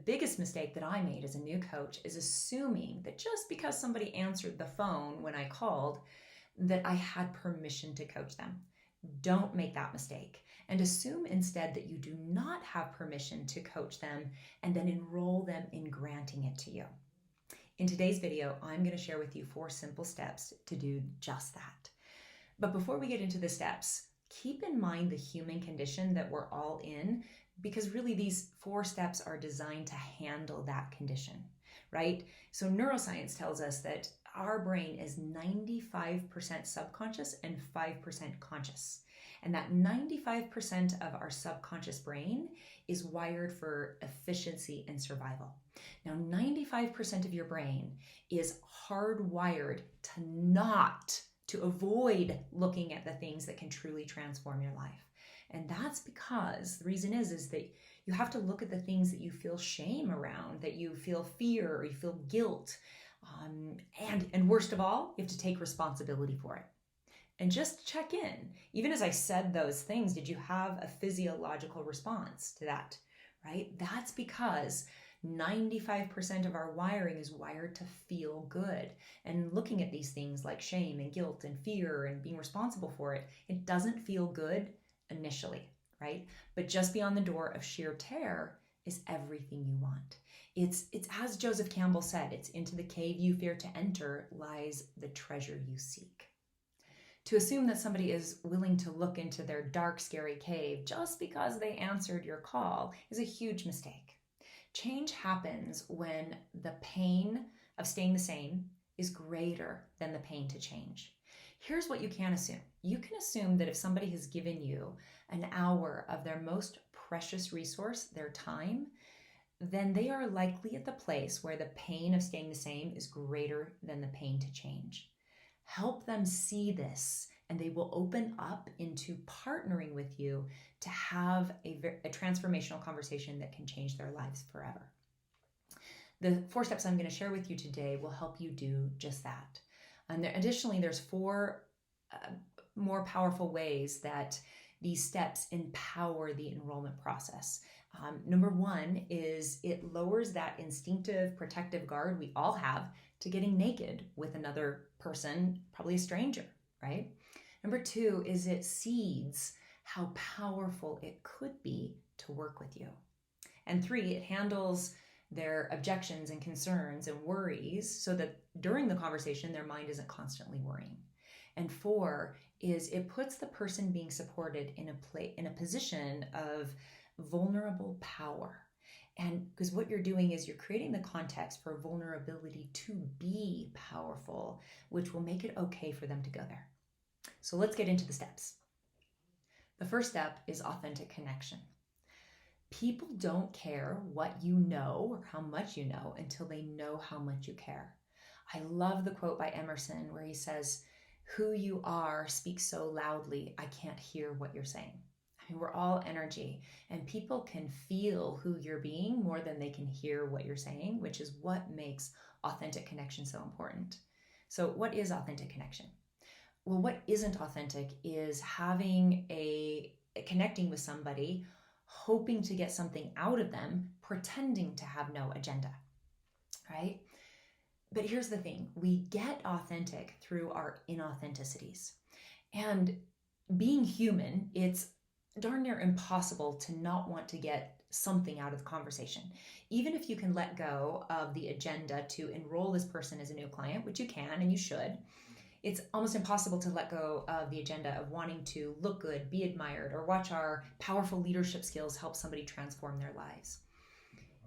biggest mistake that I made as a new coach is assuming that just because somebody answered the phone when I called, that I had permission to coach them. Don't make that mistake, and assume instead that you do not have permission to coach them and then enroll them in granting it to you. In today's video, I'm going to share with you 4 simple steps to do just that. But before we get into the steps, keep in mind the human condition that we're all in, because really these 4 steps are designed to handle that condition, right? So neuroscience tells us that our brain is 95% subconscious and 5% conscious. And that 95% of our subconscious brain is wired for efficiency and survival. Now, 95% of your brain is hardwired to avoid looking at the things that can truly transform your life. And that's because the reason is that you have to look at the things that you feel shame around, that you feel fear or you feel guilt. And worst of all, you have to take responsibility for it. And just check in. Even as I said those things, did you have a physiological response to that, right? That's because 95% of our wiring is wired to feel good. And looking at these things like shame and guilt and fear and being responsible for it, it doesn't feel good initially, right? But just beyond the door of sheer terror is everything you want. It's as Joseph Campbell said, it's into the cave you fear to enter lies the treasure you seek. To assume that somebody is willing to look into their dark, scary cave just because they answered your call is a huge mistake. Change happens when the pain of staying the same is greater than the pain to change. Here's what you can assume. You can assume that if somebody has given you an hour of their most precious resource, their time, then they are likely at the place where the pain of staying the same is greater than the pain to change. Help them see this, and they will open up into partnering with you to have a transformational conversation that can change their lives forever. The 4 steps I'm going to share with you today will help you do just that. And additionally, there's 4 more powerful ways that these steps empower the enrollment process. Number 1 is it lowers that instinctive protective guard we all have to getting naked with another person, probably a stranger, right? Number 2 is it seeds how powerful it could be to work with you. And 3, it handles their objections and concerns and worries so that during the conversation, their mind isn't constantly worrying. And 4 is it puts the person being supported in a position of vulnerable power. And because what you're doing is you're creating the context for vulnerability to be powerful, which will make it okay for them to go there. So let's get into the steps. The first step is authentic connection. People don't care what you know or how much you know until they know how much you care. I love the quote by Emerson where he says, "Who you are speaks so loudly, I can't hear what you're saying." I mean, we're all energy, and people can feel who you're being more than they can hear what you're saying, which is what makes authentic connection so important. So what is authentic connection? Well, what isn't authentic is having connecting with somebody, hoping to get something out of them, pretending to have no agenda, right? But here's the thing, we get authentic through our inauthenticities. And being human, it's darn near impossible to not want to get something out of the conversation. Even if you can let go of the agenda to enroll this person as a new client, which you can and you should, it's almost impossible to let go of the agenda of wanting to look good, be admired, or watch our powerful leadership skills help somebody transform their lives.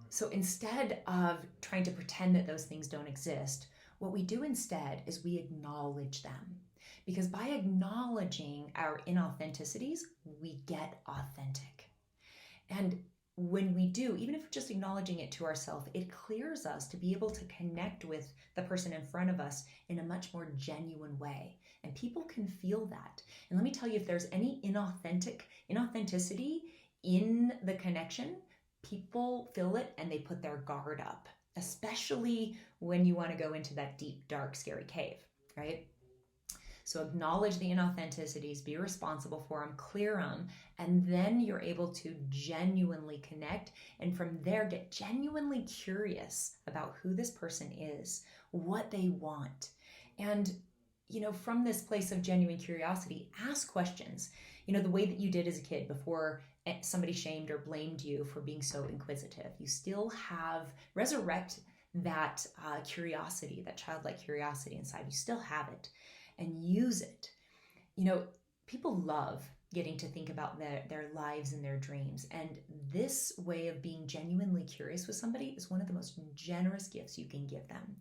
So instead of trying to pretend that those things don't exist, what we do instead is we acknowledge them. Because by acknowledging our inauthenticities, we get authentic. And when we do, even if we're just acknowledging it to ourselves, it clears us to be able to connect with the person in front of us in a much more genuine way. And people can feel that. And let me tell you, if there's any inauthenticity in the connection, people feel it and they put their guard up, especially when you want to go into that deep, dark, scary cave, right? So acknowledge the inauthenticities, be responsible for them, clear them, and then you're able to genuinely connect. And from there, get genuinely curious about who this person is, what they want. And, from this place of genuine curiosity, ask questions. The way that you did as a kid before somebody shamed or blamed you for being so inquisitive. You still resurrect that curiosity, that childlike curiosity inside. You still have it, and use it. People love getting to think about their lives and their dreams. And this way of being genuinely curious with somebody is one of the most generous gifts you can give them,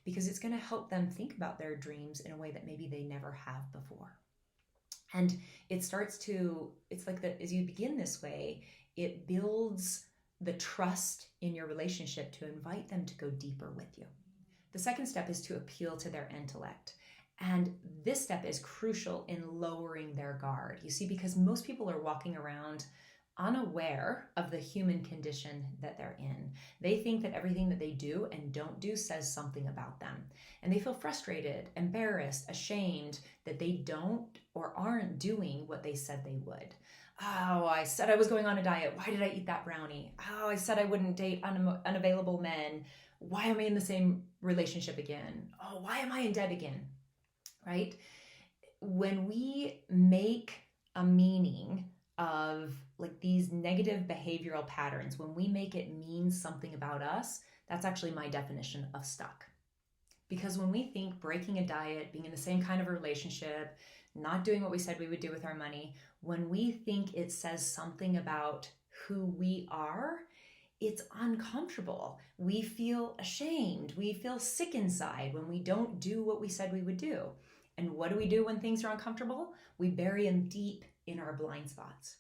because it's going to help them think about their dreams in a way that maybe they never have before. And it's like that as you begin this way, it builds the trust in your relationship to invite them to go deeper with you. The second step is to appeal to their intellect. And this step is crucial in lowering their guard. You see, because most people are walking around unaware of the human condition that they're in. They think that everything that they do and don't do says something about them. And they feel frustrated, embarrassed, ashamed that they don't or aren't doing what they said they would. Oh, I said I was going on a diet. Why did I eat that brownie? Oh, I said I wouldn't date unavailable men. Why am I in the same relationship again? Oh, why am I in debt again? Right? When we make a meaning of like these negative behavioral patterns, when we make it mean something about us, that's actually my definition of stuck. Because when we think breaking a diet, being in the same kind of a relationship, not doing what we said we would do with our money, when we think it says something about who we are, it's uncomfortable. We feel ashamed. We feel sick inside when we don't do what we said we would do. And what do we do when things are uncomfortable? We bury them deep in our blind spots.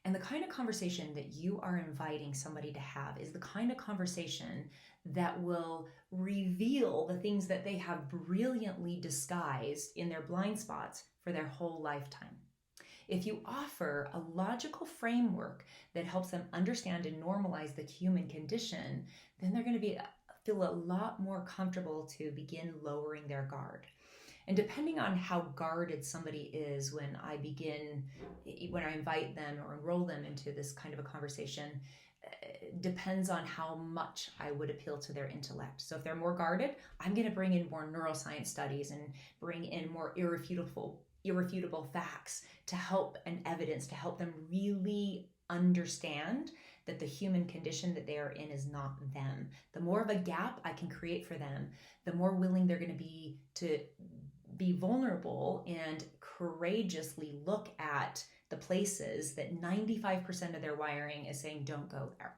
And the kind of conversation that you are inviting somebody to have is the kind of conversation that will reveal the things that they have brilliantly disguised in their blind spots for their whole lifetime. If you offer a logical framework that helps them understand and normalize the human condition, then they're going to feel a lot more comfortable to begin lowering their guard. And depending on how guarded somebody is when I invite them or enroll them into this kind of a conversation, depends on how much I would appeal to their intellect. So if they're more guarded, I'm going to bring in more neuroscience studies and bring in more irrefutable facts to help and evidence to help them really understand that the human condition that they are in is not them. The more of a gap I can create for them, the more willing they're going to be vulnerable and courageously look at the places that 95% of their wiring is saying don't go there.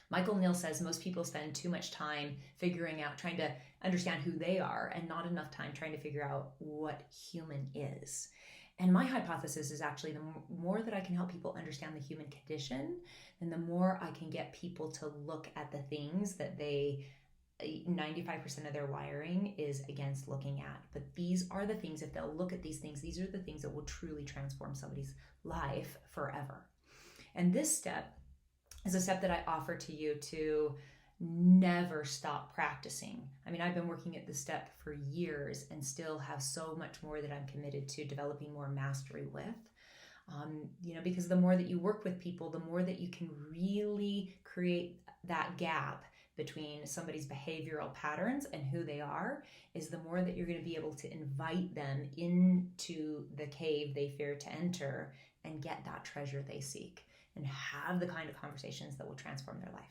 Michael Neal says most people spend too much time trying to understand who they are and not enough time trying to figure out what human is. And my hypothesis is actually the more that I can help people understand the human condition, then the more I can get people to look at the things that 95% of their wiring is against looking at. But these are the things, if they'll look at these things, these are the things that will truly transform somebody's life forever. And this step is a step that I offer to you to never stop practicing. I mean, I've been working at this step for years and still have so much more that I'm committed to developing more mastery with. Because the more that you work with people, the more that you can really create that gap between somebody's behavioral patterns and who they are, is the more that you're going to be able to invite them into the cave they fear to enter and get that treasure they seek and have the kind of conversations that will transform their life.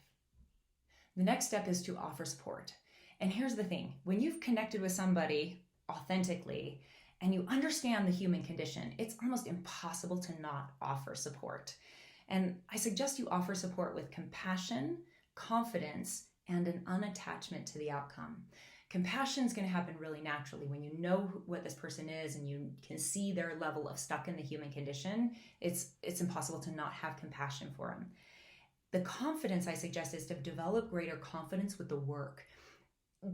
The next step is to offer support. And here's the thing, when you've connected with somebody authentically and you understand the human condition, it's almost impossible to not offer support. And I suggest you offer support with compassion, confidence, and an unattachment to the outcome. Compassion is going to happen really naturally when you know what this person is and you can see their level of stuck in the human condition. It's impossible to not have compassion for them. The confidence I suggest is to develop greater confidence with the work.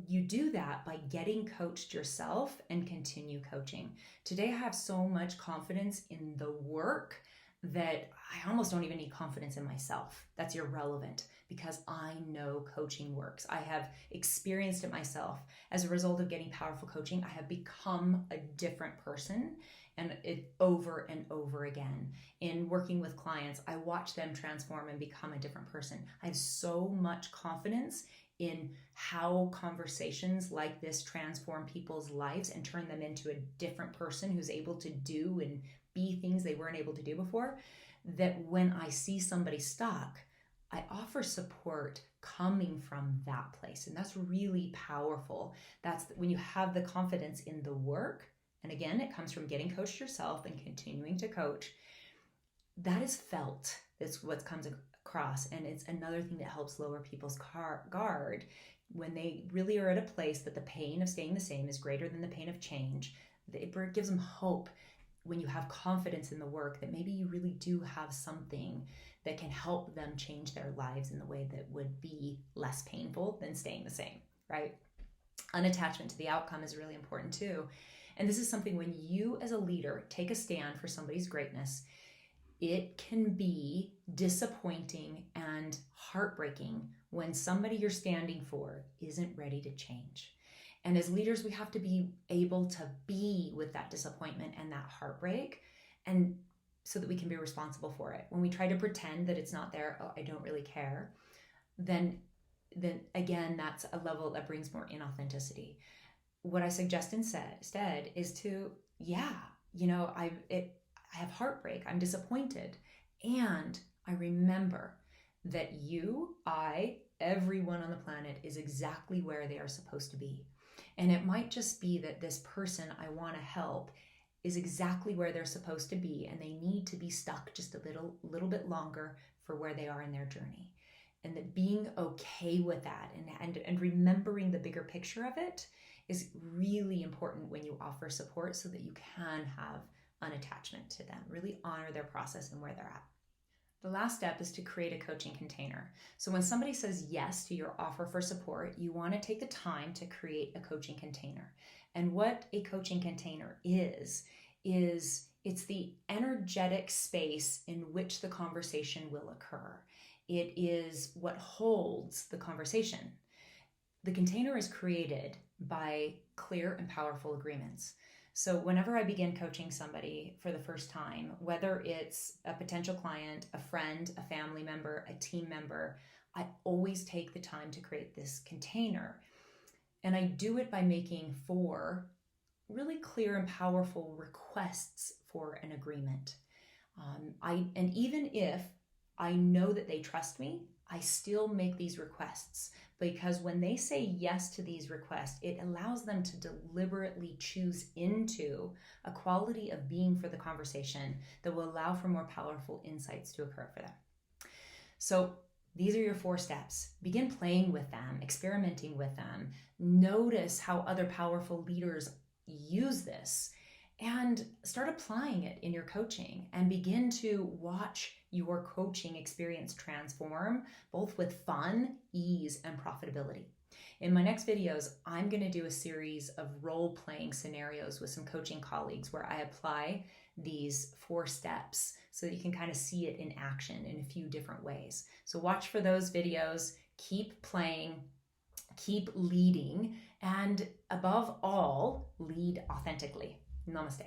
You do that by getting coached yourself and continue coaching. Today I have so much confidence in the work that I almost don't even need confidence in myself. That's irrelevant because I know coaching works. I have experienced it myself. As a result of getting powerful coaching, I have become a different person, and it over and over again. In working with clients, I watch them transform and become a different person. I have so much confidence in how conversations like this transform people's lives and turn them into a different person who's able to do and be things they weren't able to do before, that when I see somebody stuck, I offer support coming from that place. And that's really powerful. That's when you have the confidence in the work. And again, it comes from getting coached yourself and continuing to coach. That is felt. It's what comes across. And it's another thing that helps lower people's guard when they really are at a place that the pain of staying the same is greater than the pain of change. It gives them hope when you have confidence in the work that maybe you really do have something that can help them change their lives in the way that would be less painful than staying the same, right? Unattachment to the outcome is really important too. And this is something when you as a leader take a stand for somebody's greatness, it can be disappointing and heartbreaking when somebody you're standing for isn't ready to change. And as leaders, we have to be able to be with that disappointment and that heartbreak, and so that we can be responsible for it. When we try to pretend that it's not there, oh, I don't really care, then again, that's a level that brings more inauthenticity. What I suggest instead is to, I have heartbreak, I'm disappointed, and I remember that you, everyone on the planet is exactly where they are supposed to be. And it might just be that this person I want to help is exactly where they're supposed to be, and they need to be stuck just a little bit longer for where they are in their journey. And that being okay with that and remembering the bigger picture of it is really important when you offer support, so that you can have unattachment to them, really honor their process and where they're at. The last step is to create a coaching container. So when somebody says yes to your offer for support, you want to take the time to create a coaching container. And what a coaching container is it's the energetic space in which the conversation will occur. It is what holds the conversation. The container is created by clear and powerful agreements. So whenever I begin coaching somebody for the first time, whether it's a potential client, a friend, a family member, a team member, I always take the time to create this container. And I do it by making 4 really clear and powerful requests for an agreement. And even if I know that they trust me, I still make these requests, because when they say yes to these requests, it allows them to deliberately choose into a quality of being for the conversation that will allow for more powerful insights to occur for them. So these are your 4 steps. Begin playing with them, experimenting with them. Notice how other powerful leaders use this, and start applying it in your coaching, and begin to watch your coaching experience transform, both with fun, ease, and profitability. In my next videos, I'm going to do a series of role-playing scenarios with some coaching colleagues where I apply these 4 steps so that you can kind of see it in action in a few different ways. So watch for those videos, keep playing, keep leading, and above all, lead authentically. Namaste.